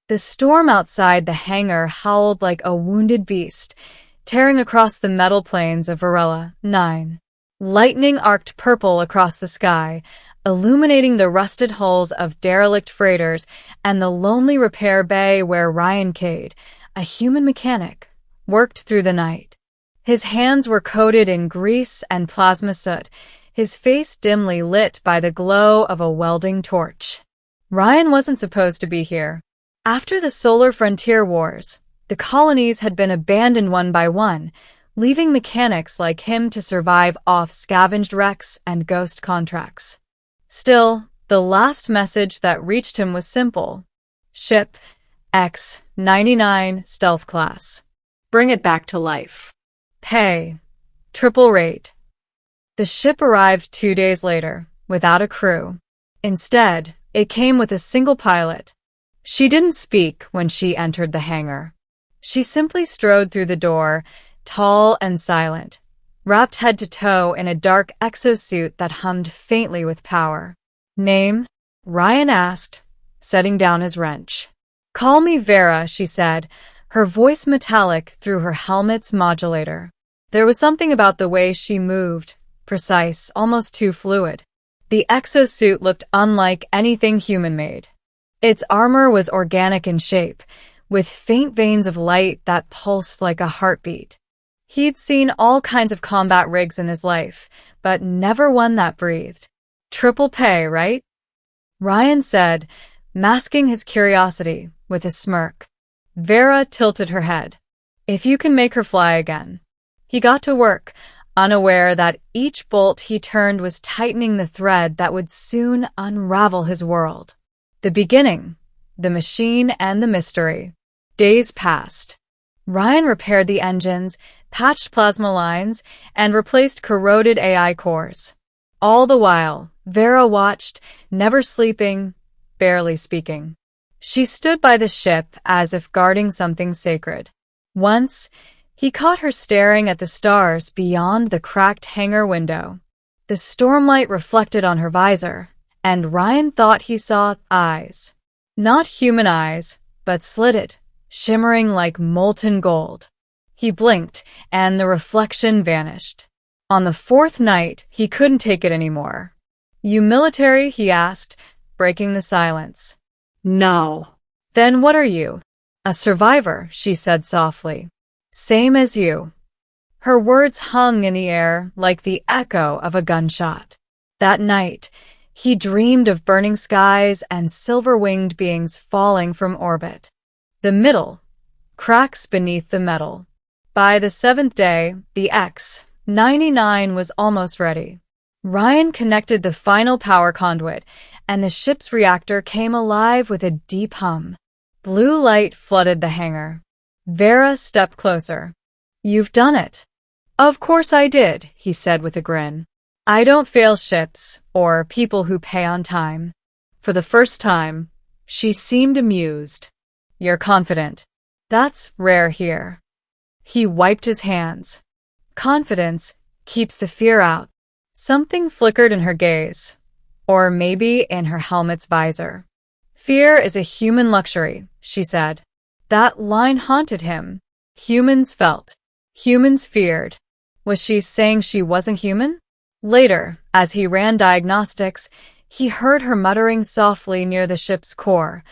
The storm outside the hangar howled like a wounded beast, tearing across the metal plains of Varela 9. Lightning arced purple across the sky, illuminating the rusted hulls of derelict freighters and the lonely repair bay where Ryan Cade, a human mechanic, worked through the night. His hands were coated in grease and plasma soot, his face dimly lit by the glow of a welding torch. Ryan wasn't supposed to be here. After the Solar Frontier Wars, the colonies had been abandoned one by one, leaving mechanics like him to survive off scavenged wrecks and ghost contracts. Still, the last message that reached him was simple. Ship X-99 Stealth Class. Bring it back to life. Pay. Triple rate. The ship arrived 2 days later, without a crew. Instead, it came with a single pilot. She didn't speak when she entered the hangar. She simply strode through the door, tall and silent, wrapped head to toe in a dark exosuit that hummed faintly with power. Name? Ryan asked, setting down his wrench. Call me Vera, she said, her voice metallic through her helmet's modulator. There was something about the way she moved, precise, almost too fluid. The exosuit looked unlike anything human-made. Its armor was organic in shape, with faint veins of light that pulsed like a heartbeat. He'd seen all kinds of combat rigs in his life, but never one that breathed. Triple pay, right? Ryan said, masking his curiosity with a smirk. Vera tilted her head. If you can make her fly again. He got to work, unaware that each bolt he turned was tightening the thread that would soon unravel his world. The beginning, the machine, and the mystery. Days passed. Ryan repaired the engines, patched plasma lines, and replaced corroded AI cores. All the while, Vera watched, never sleeping, barely speaking. She stood by the ship as if guarding something sacred. Once, he caught her staring at the stars beyond the cracked hangar window. The stormlight reflected on her visor, and Ryan thought he saw eyes. Not human eyes, but slitted, shimmering like molten gold. He blinked, and the reflection vanished. On the fourth night, he couldn't take it anymore. You military? He asked, breaking the silence. No. Then what are you? A survivor, she said softly. Same as you. Her words hung in the air like the echo of a gunshot. That night, he dreamed of burning skies and silver-winged beings falling from orbit. The middle, cracks beneath the metal. By the seventh day, the X-99 was almost ready. Ryan connected the final power conduit, and the ship's reactor came alive with a deep hum. Blue light flooded the hangar. Vera stepped closer. You've done it. Of course I did, he said with a grin. I don't fail ships or people who pay on time. For the first time, she seemed amused. You're confident. That's rare here. He wiped his hands. Confidence keeps the fear out. Something flickered in her gaze, or maybe in her helmet's visor. Fear is a human luxury, she said. That line haunted him. Humans felt. Humans feared. Was she saying she wasn't human? Later, as he ran diagnostics, he heard her muttering softly near the ship's core,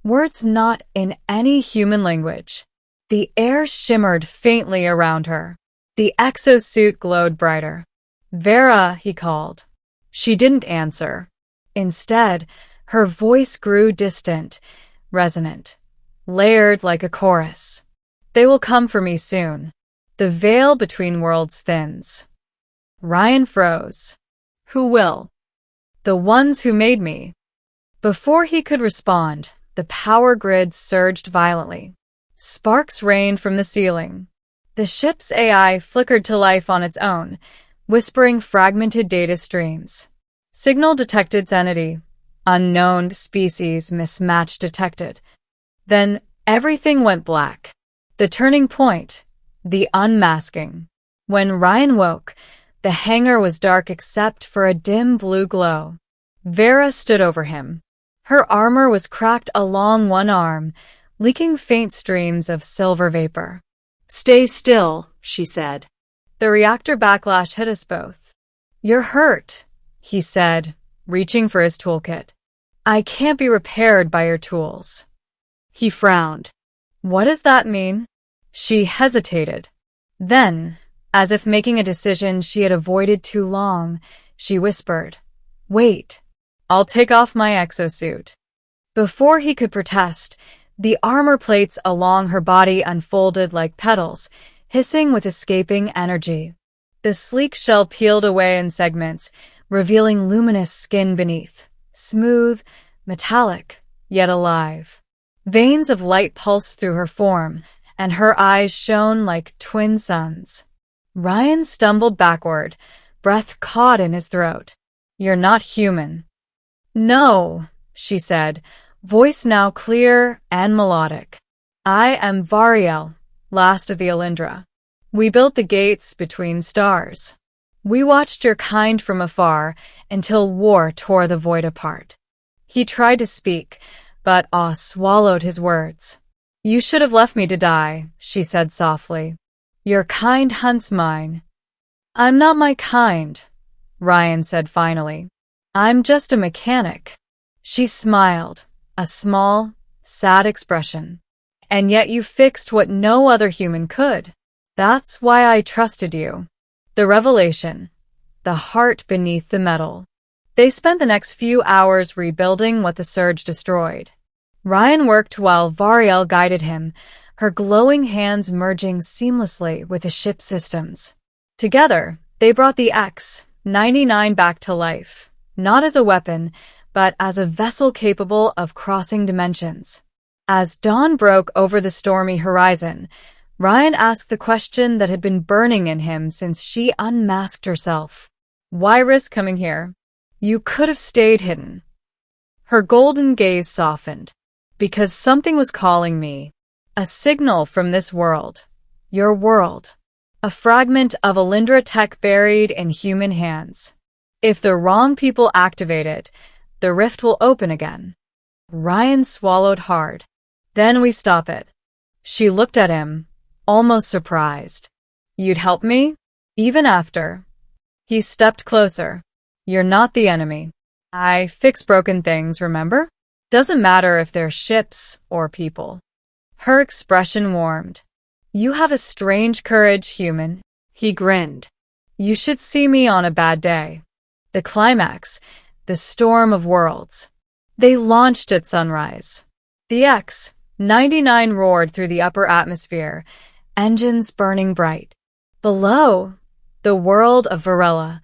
words not in any human language. The air shimmered faintly around her. The exosuit glowed brighter. Vera, he called. She didn't answer. Instead, her voice grew distant, resonant, layered like a chorus. They will come for me soon. The veil between worlds thins. Ryan froze. Who will? The ones who made me. Before he could respond, the power grid surged violently. Sparks rained from the ceiling. The ship's AI flickered to life on its own, whispering fragmented data streams. Signal detected entity. Unknown species mismatch detected. Then everything went black. The turning point. The unmasking. When Ryan woke, the hangar was dark except for a dim blue glow. Vera stood over him. Her armor was cracked along one arm, leaking faint streams of silver vapor. "Stay still," she said. The reactor backlash hit us both. "You're hurt," he said, reaching for his toolkit. "I can't be repaired by your tools." He frowned. "What does that mean?" She hesitated. Then, as if making a decision she had avoided too long, she whispered, "Wait, I'll take off my exosuit." Before he could protest, the armor plates along her body unfolded like petals, hissing with escaping energy. The sleek shell peeled away in segments, revealing luminous skin beneath, smooth, metallic, yet alive. Veins of light pulsed through her form, and her eyes shone like twin suns. Ryan stumbled backward, breath caught in his throat. "You're not human." "No," she said, voice now clear and melodic. "I am Variel, last of the Alindra. We built the gates between stars. We watched your kind from afar until war tore the void apart." He tried to speak, but awe swallowed his words. "You should have left me to die," she said softly. "Your kind hunts mine." "I'm not my kind," Ryan said finally. "I'm just a mechanic." She smiled, a small, sad expression. "And yet you fixed what no other human could. That's why I trusted you." The revelation, the heart beneath the metal. They spent the next few hours rebuilding what the surge destroyed. Ryan worked while Variel guided him, her glowing hands merging seamlessly with the ship's systems. Together, they brought the X-99 back to life, not as a weapon, but as a vessel capable of crossing dimensions. As dawn broke over the stormy horizon, Ryan asked the question that had been burning in him since she unmasked herself. "Why risk coming here? You could have stayed hidden." Her golden gaze softened. "Because something was calling me. A signal from this world. Your world. A fragment of Alindra tech buried in human hands. If the wrong people activate it, the rift will open again." Ryan swallowed hard. "Then we stop it." She looked at him, almost surprised. "You'd help me? Even after?" He stepped closer. "You're not the enemy. I fix broken things, remember? Doesn't matter if they're ships or people." Her expression warmed. "You have a strange courage, human." He grinned. "You should see me on a bad day." The climax, the storm of worlds. They launched at sunrise. The X-99 roared through the upper atmosphere, engines burning bright. Below, the world of Varela,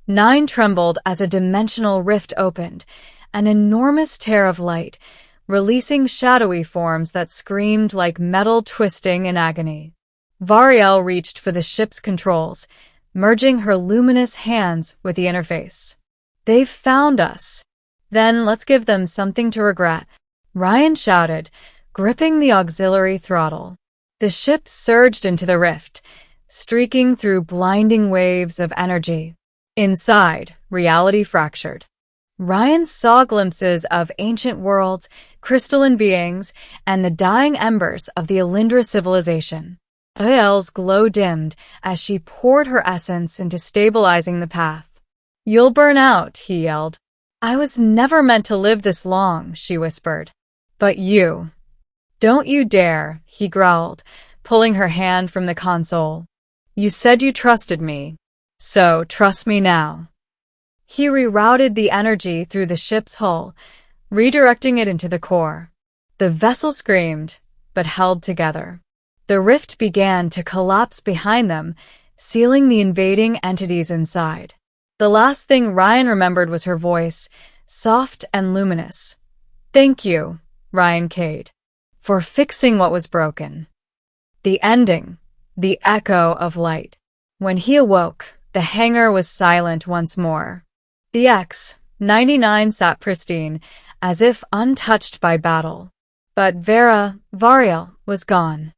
9 trembled as a dimensional rift opened, an enormous tear of light, releasing shadowy forms that screamed like metal twisting in agony. Variel reached for the ship's controls, merging her luminous hands with the interface. "They've found us. Then let's give them something to regret," Ryan shouted, gripping the auxiliary throttle. The ship surged into the rift, streaking through blinding waves of energy. Inside, reality fractured. Ryan saw glimpses of ancient worlds, crystalline beings, and the dying embers of the Alindra civilization. Ariel's glow dimmed as she poured her essence into stabilizing the path. "You'll burn out," he yelled. "I was never meant to live this long," she whispered. "But you." "Don't you dare," he growled, pulling her hand from the console. "You said you trusted me. So trust me now." He rerouted the energy through the ship's hull, redirecting it into the core. The vessel screamed, but held together. The rift began to collapse behind them, sealing the invading entities inside. The last thing Ryan remembered was her voice, soft and luminous. "Thank you, Ryan Cade, for fixing what was broken." The ending, the echo of light. When he awoke, the hangar was silent once more. The X-99 sat pristine, as if untouched by battle. But Variel was gone.